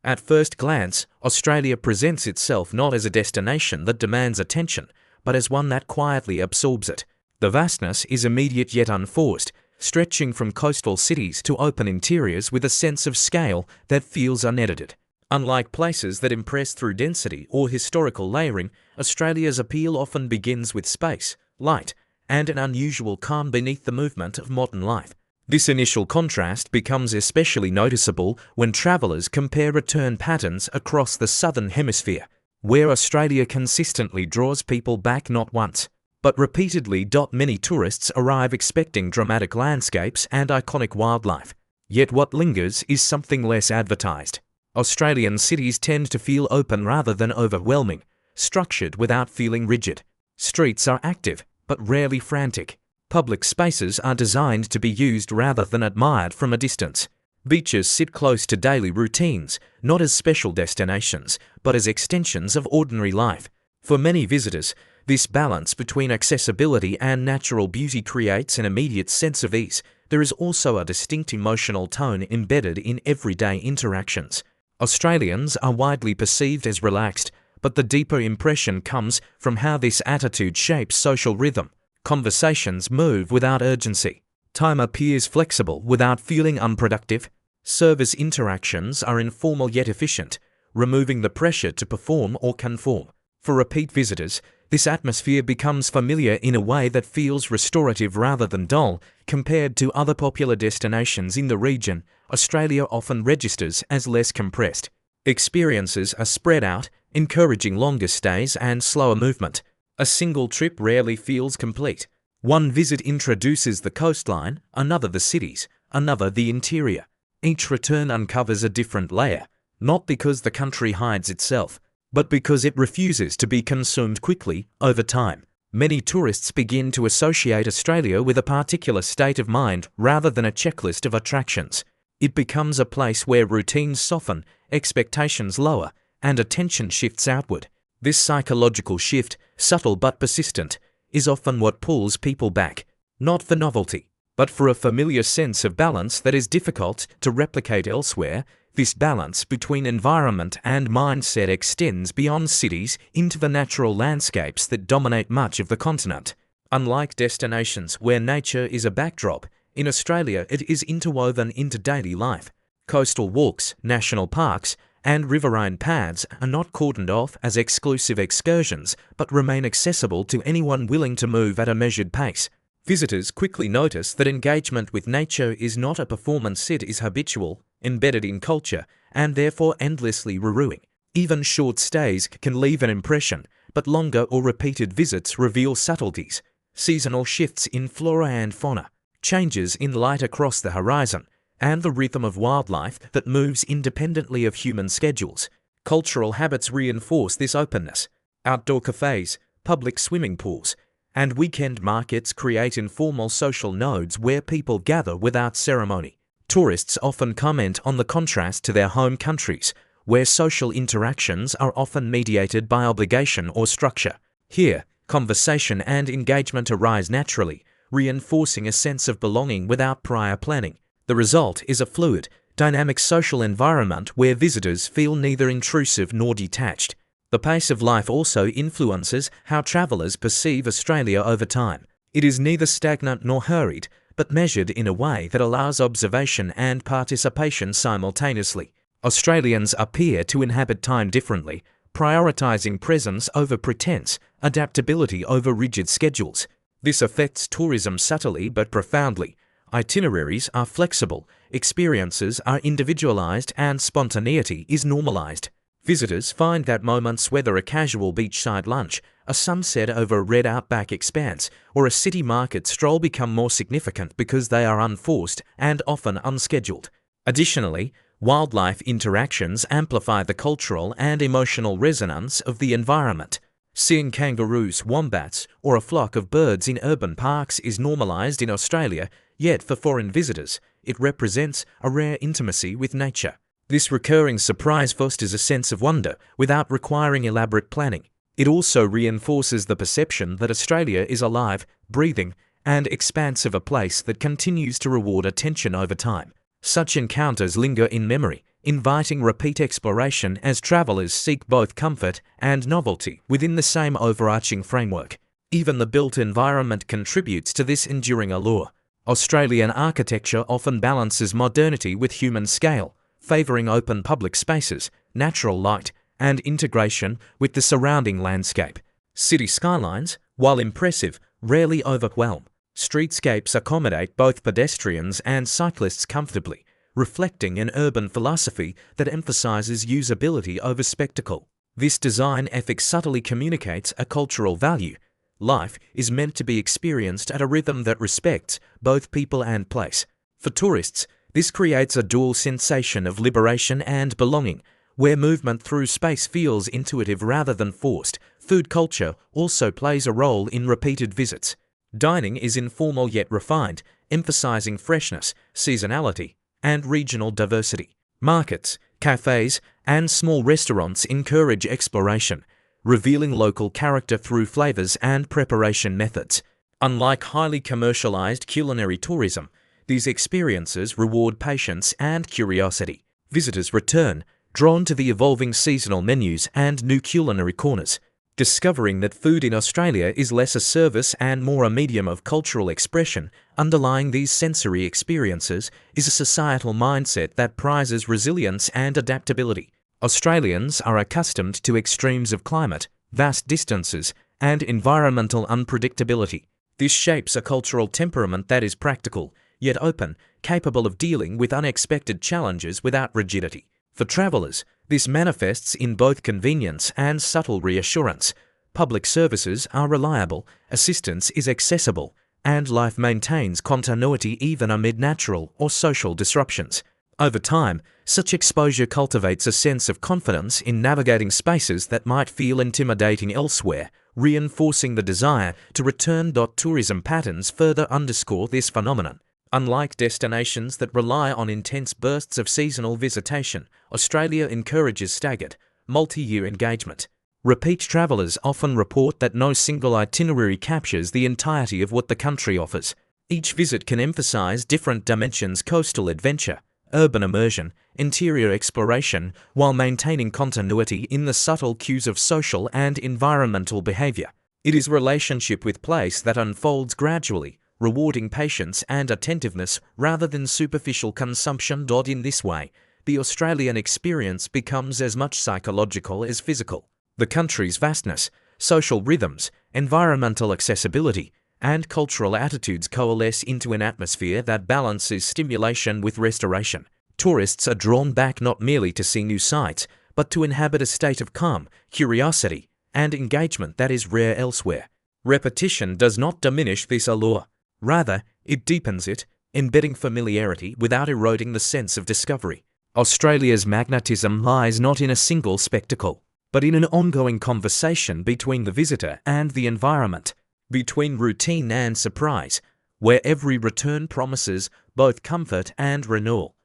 At first glance, Australia presents itself not as a destination that demands attention, but as one that quietly absorbs it. The vastness is immediate yet unforced, stretching from coastal cities to open interiors with a sense of scale that feels unedited. Unlike places that impress through density or historical layering, Australia's appeal often begins with space, light, and an unusual calm beneath the movement of modern life. This initial contrast becomes especially noticeable when travellers compare return patterns across the southern hemisphere, where Australia consistently draws people back not once, but repeatedly. Many tourists arrive expecting dramatic landscapes and iconic wildlife. Yet what lingers is something less advertised. Australian cities tend to feel open rather than overwhelming, structured without feeling rigid. Streets are active, but rarely frantic. Public spaces are designed to be used rather than admired from a distance. Beaches sit close to daily routines, not as special destinations, but as extensions of ordinary life. For many visitors, this balance between accessibility and natural beauty creates an immediate sense of ease. There is also a distinct emotional tone embedded in everyday interactions. Australians are widely perceived as relaxed, but the deeper impression comes from how this attitude shapes social rhythm. Conversations move without urgency. Time appears flexible without feeling unproductive. Service interactions are informal yet efficient, removing the pressure to perform or conform. For repeat visitors, this atmosphere becomes familiar in a way that feels restorative rather than dull. Compared to other popular destinations in the region, Australia often registers as less compressed. Experiences are spread out, encouraging longer stays and slower movement. A single trip rarely feels complete. One visit introduces the coastline, another the cities, another the interior. Each return uncovers a different layer, not because the country hides itself, but because it refuses to be consumed quickly over time. Many tourists begin to associate Australia with a particular state of mind rather than a checklist of attractions. It becomes a place where routines soften, expectations lower, and attention shifts outward. This psychological shift, subtle but persistent, is often what pulls people back, not for novelty, but for a familiar sense of balance that is difficult to replicate elsewhere. This balance between environment and mindset extends beyond cities into the natural landscapes that dominate much of the continent. Unlike destinations where nature is a backdrop, in Australia it is interwoven into daily life. Coastal walks, national parks, and riverine paths are not cordoned off as exclusive excursions, but remain accessible to anyone willing to move at a measured pace. Visitors quickly notice that engagement with nature is not a performance, it is habitual, embedded in culture, and therefore endlessly renewing. Even short stays can leave an impression, but longer or repeated visits reveal subtleties, seasonal shifts in flora and fauna, changes in light across the horizon, and the rhythm of wildlife that moves independently of human schedules. Cultural habits reinforce this openness. Outdoor cafes, public swimming pools, and weekend markets create informal social nodes where people gather without ceremony. Tourists often comment on the contrast to their home countries, where social interactions are often mediated by obligation or structure. Here, conversation and engagement arise naturally, reinforcing a sense of belonging without prior planning. The result is a fluid, dynamic social environment where visitors feel neither intrusive nor detached. The pace of life also influences how travellers perceive Australia over time. It is neither stagnant nor hurried, but measured in a way that allows observation and participation simultaneously. Australians appear to inhabit time differently, prioritising presence over pretense, adaptability over rigid schedules. This affects tourism subtly but profoundly. Itineraries are flexible, experiences are individualized, and spontaneity is normalized. Visitors find that moments, whether a casual beachside lunch, a sunset over a red outback expanse, or a city market stroll become more significant because they are unforced and often unscheduled. Additionally, wildlife interactions amplify the cultural and emotional resonance of the environment. Seeing kangaroos, wombats, or a flock of birds in urban parks is normalized in Australia, yet for foreign visitors, it represents a rare intimacy with nature. This recurring surprise fosters a sense of wonder without requiring elaborate planning. It also reinforces the perception that Australia is alive, breathing, and expansive, a place that continues to reward attention over time. Such encounters linger in memory, inviting repeat exploration as travelers seek both comfort and novelty within the same overarching framework. Even the built environment contributes to this enduring allure. Australian architecture often balances modernity with human scale, favouring open public spaces, natural light, and integration with the surrounding landscape. City skylines, while impressive, rarely overwhelm. Streetscapes accommodate both pedestrians and cyclists comfortably, reflecting an urban philosophy that emphasizes usability over spectacle. This design ethic subtly communicates a cultural value. Life is meant to be experienced at a rhythm that respects both people and place. For tourists, this creates a dual sensation of liberation and belonging, where movement through space feels intuitive rather than forced. Food culture also plays a role in repeated visits. Dining is informal yet refined, emphasizing freshness, seasonality, and regional diversity. Markets, cafes, and small restaurants encourage exploration, revealing local character through flavors and preparation methods. Unlike highly commercialized culinary tourism, these experiences reward patience and curiosity. Visitors return, drawn to the evolving seasonal menus and new culinary corners, discovering that food in Australia is less a service and more a medium of cultural expression. Underlying these sensory experiences is a societal mindset that prizes resilience and adaptability. Australians are accustomed to extremes of climate, vast distances, and environmental unpredictability. This shapes a cultural temperament that is practical, yet open, capable of dealing with unexpected challenges without rigidity. For travellers, this manifests in both convenience and subtle reassurance. Public services are reliable, assistance is accessible, and life maintains continuity even amid natural or social disruptions. Over time, such exposure cultivates a sense of confidence in navigating spaces that might feel intimidating elsewhere, reinforcing the desire to return. Tourism patterns further underscore this phenomenon. Unlike destinations that rely on intense bursts of seasonal visitation, Australia encourages staggered, multi-year engagement. Repeat travellers often report that no single itinerary captures the entirety of what the country offers. Each visit can emphasise different dimensions: coastal adventure, urban immersion, interior exploration, while maintaining continuity in the subtle cues of social and environmental behaviour. It is relationship with place that unfolds gradually, rewarding patience and attentiveness rather than superficial consumption. In this way, the Australian experience becomes as much psychological as physical. The country's vastness, social rhythms, environmental accessibility, and cultural attitudes coalesce into an atmosphere that balances stimulation with restoration. Tourists are drawn back not merely to see new sights, but to inhabit a state of calm, curiosity, and engagement that is rare elsewhere. Repetition does not diminish this allure. Rather, it deepens it, embedding familiarity without eroding the sense of discovery. Australia's magnetism lies not in a single spectacle, but in an ongoing conversation between the visitor and the environment, between routine and surprise, where every return promises both comfort and renewal.